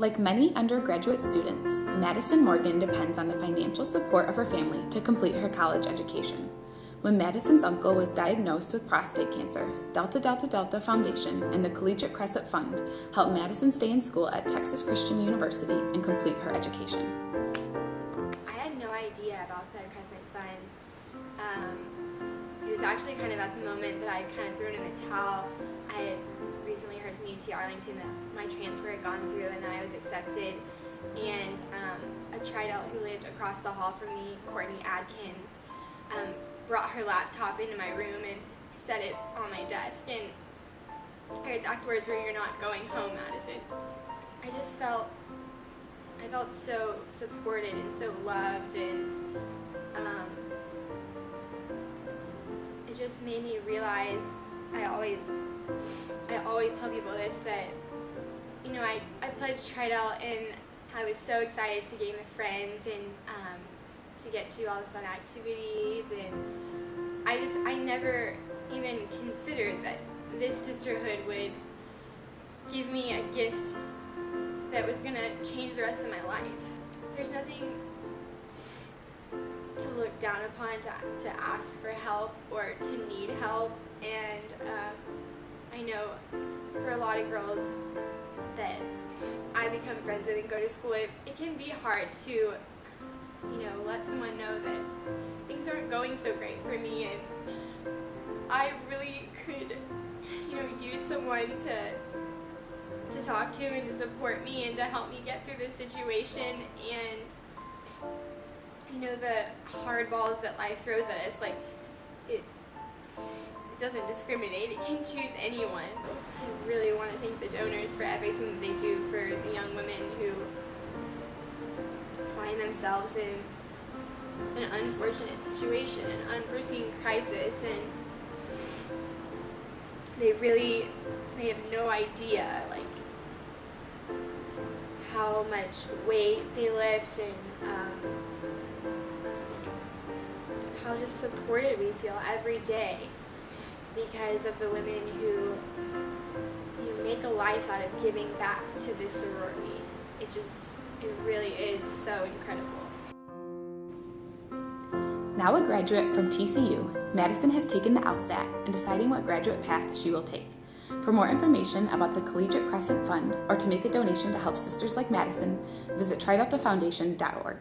Like many undergraduate students, Madison Morgan depends on the financial support of her family to complete her college education. When Madison's uncle was diagnosed with prostate cancer, Delta Delta Delta Foundation and the Collegiate Crescent Fund helped Madison stay in school at Texas Christian University and complete her education. I had no idea about the Crescent Fund. It was actually kind of at the moment that I kind of threw it in the towel. I had recently heard from UT Arlington that my transfer had gone through and that I was accepted. And a tri-adult who lived across the hall from me, Courtney Adkins, brought her laptop into my room and set it on my desk. And her exact words were, "You're not going home, Madison." I felt so supported and so loved, and it just made me realize, I always tell people this, that, you know, I pledged tri-adult and I was so excited to gain the friends and to get to do all the fun activities, and I never even considered that this sisterhood would give me a gift that was going to change the rest of my life. There's nothing to look down upon, to ask for help or to need help, and I know for a lot of girls that I become friends with and go to school, it can be hard to, you know, let someone know that things aren't going so great for me, and I really could, you know, use someone to talk to and to support me and to help me get through this situation. And, you know, the hard balls that life throws at us, like, it doesn't discriminate. It can choose anyone. I really want to thank the donors for everything that they do for the young women who find themselves in an unfortunate situation, an unforeseen crisis, and they have no idea, like, how much weight they lift, and how just supported we feel every day because of the women who, you make a life out of giving back to this sorority. It really is so incredible. Now a graduate from TCU, Madison has taken the LSAT and deciding what graduate path she will take. For more information about the Collegiate Crescent Fund or to make a donation to help sisters like Madison, visit trideltafoundation.org.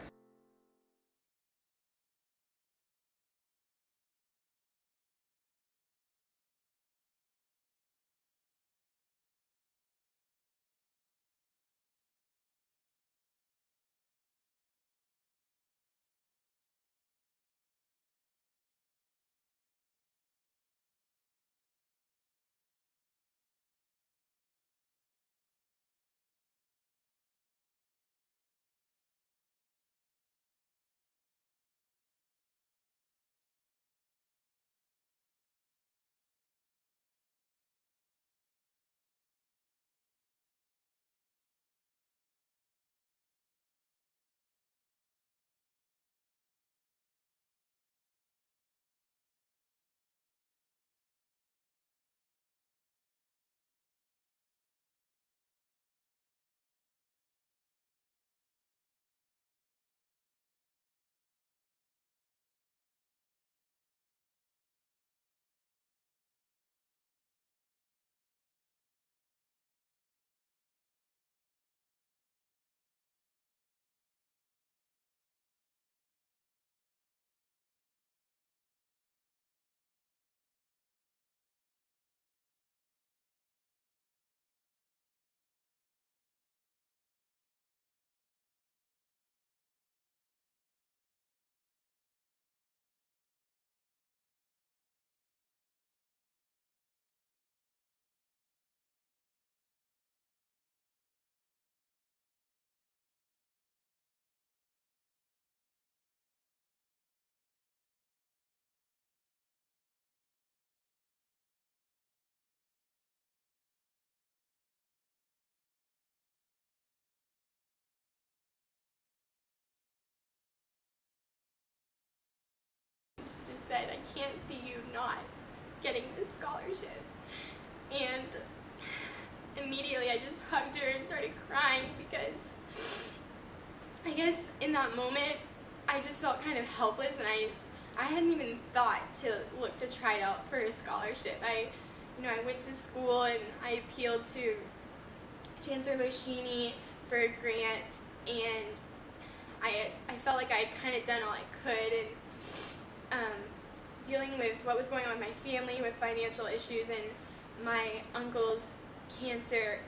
Just said, "I can't see you not getting this scholarship," and immediately I just hugged her and started crying because I guess in that moment I just felt kind of helpless, and I hadn't even thought to look to try it out for a scholarship. I went to school and I appealed to Chancellor Boschini for a grant, and I felt like I had kind of done all I could, and dealing with what was going on with my family, with financial issues and my uncle's cancer,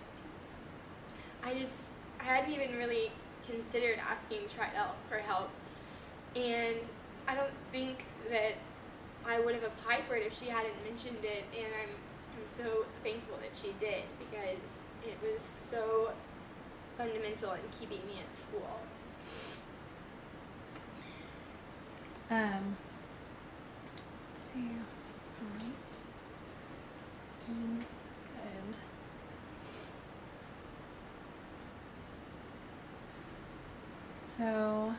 I hadn't even really considered asking Tridel for help, and I don't think that I would have applied for it if she hadn't mentioned it, and I'm so thankful that she did, because it was so fundamental in keeping me at school. Let's see. Right. Doing good. So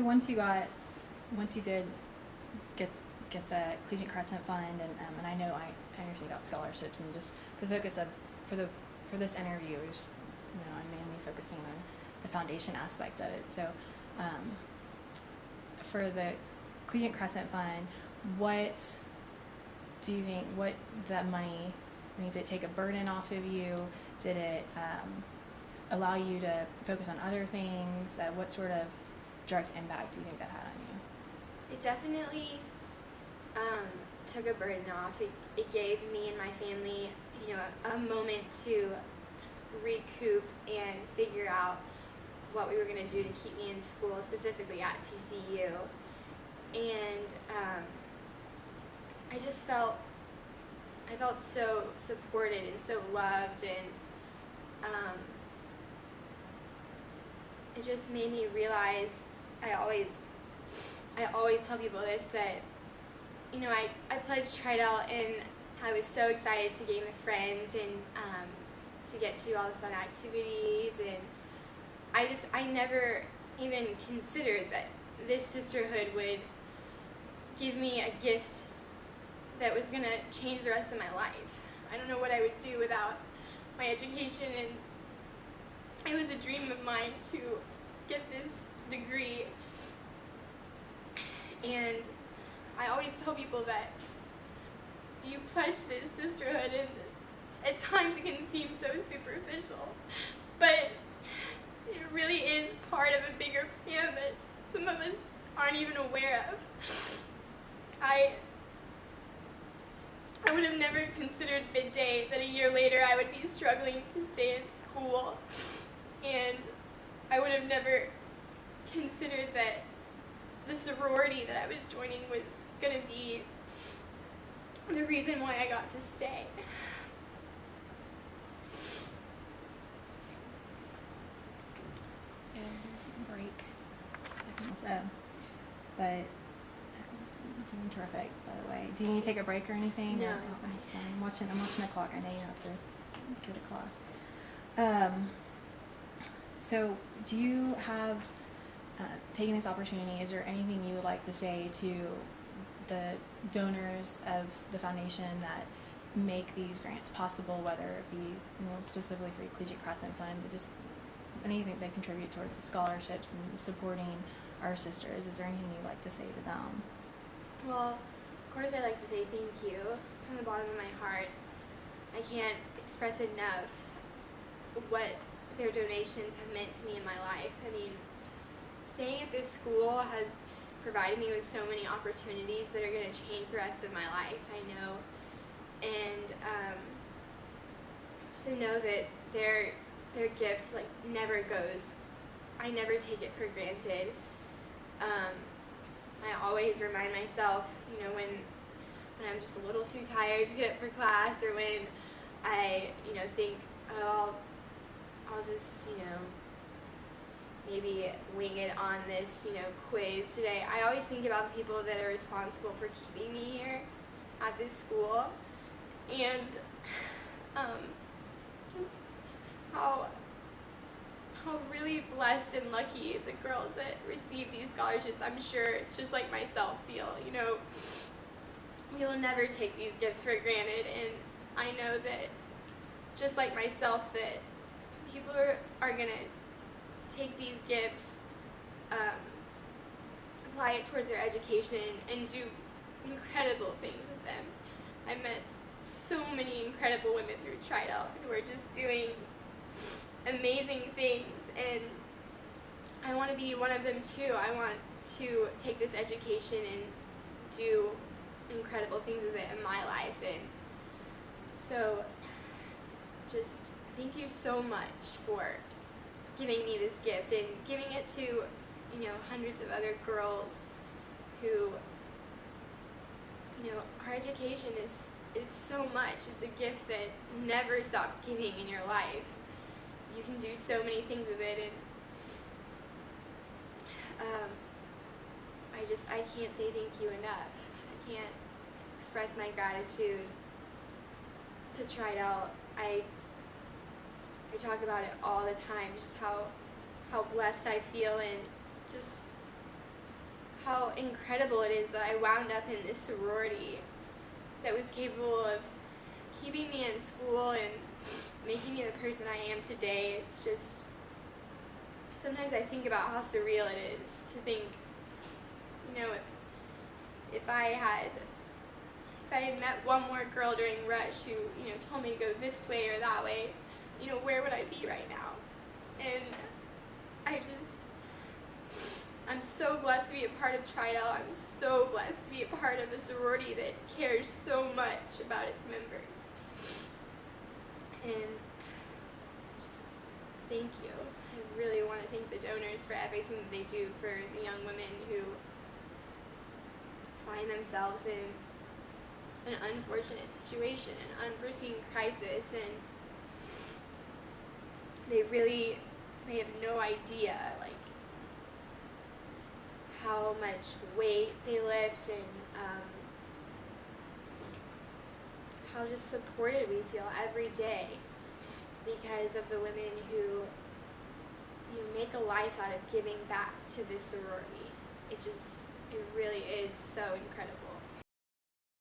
once you did get the Collegiate Crescent Fund, and I know I understand about scholarships, and just for the focus of for this interview, just, I'm mainly focusing on the foundation aspects of it. So for the Collegiate Crescent Fund, what do you think, what that money, did it take a burden off of you? Did it allow you to focus on other things? What sort of direct impact do you think that had on you? It definitely took a burden off. It gave me and my family, a moment to recoup and figure out what we were going to do to keep me in school, specifically at TCU. And I felt so supported and so loved, and it just made me realize, I always tell people this, that I pledged Tridel, and I was so excited to gain the friends and to get to do all the fun activities, and I never even considered that this sisterhood would give me a gift that was going to change the rest of my life. I don't know what I would do without my education, and it was a dream of mine to get this degree. And I always tell people that you pledge this sisterhood, and at times it can seem so superficial, but it really is part of a bigger plan that some of us aren't even aware of. I would have never considered midday that a year later I would be struggling to stay in school, and I would have never considered that the sorority that I was joining was going to be the reason why I got to stay. So, break for a second also. But doing terrific, by the way. Do you need to take a break or anything? No. I'm watching the clock. I know you have to go to class. So do you have, taking this opportunity, is there anything you would like to say to the donors of the foundation that make these grants possible, whether it be specifically for the Collegiate Crescent Fund, but just anything that contribute towards the scholarships and supporting our sisters? Is there anything you'd like to say to them? Well, of course I'd like to say thank you from the bottom of my heart. I can't express enough what their donations have meant to me in my life. I mean, staying at this school has provided me with so many opportunities that are going to change the rest of my life, I know. And just to know that their gift never goes, I never take it for granted. I always remind myself, when I'm just a little too tired to get up for class, or when I, think, oh, I'll just, maybe wing it on this, quiz today. I always think about the people that are responsible for keeping me here at this school, and just how how really blessed and lucky the girls that receive these scholarships, I'm sure, just like myself, feel. You know, we will never take these gifts for granted, and I know that, just like myself, that people are going to take these gifts, apply it towards their education, and do incredible things with them. I met so many incredible women through Tridel who are just doing amazing things, and I want to be one of them too. I want to take this education and do incredible things with it in my life, and so just thank you so much for giving me this gift and giving it to, you know, hundreds of other girls who, you know, our education is, it's so much. It's a gift that never stops giving in your life. You can do so many things with it, and I can't say thank you enough. I can't express my gratitude to Tridel. I talk about it all the time, just how blessed I feel, and just how incredible it is that I wound up in this sorority that was capable of keeping me in school and making me the person I am today. It's just, sometimes I think about how surreal it is to think, you know, if I had met one more girl during Rush who, you know, told me to go this way or that way, you know, where would I be right now? And I'm so blessed to be a part of Tridel. I'm so blessed to be a part of a sorority that cares so much about its members. And just thank you. I really want to thank the donors for everything that they do for the young women who find themselves in an unfortunate situation, an unforeseen crisis, and they have no idea, like, how much weight they lift, and how just supported we feel every day because of the women who make a life out of giving back to this sorority. It really is so incredible.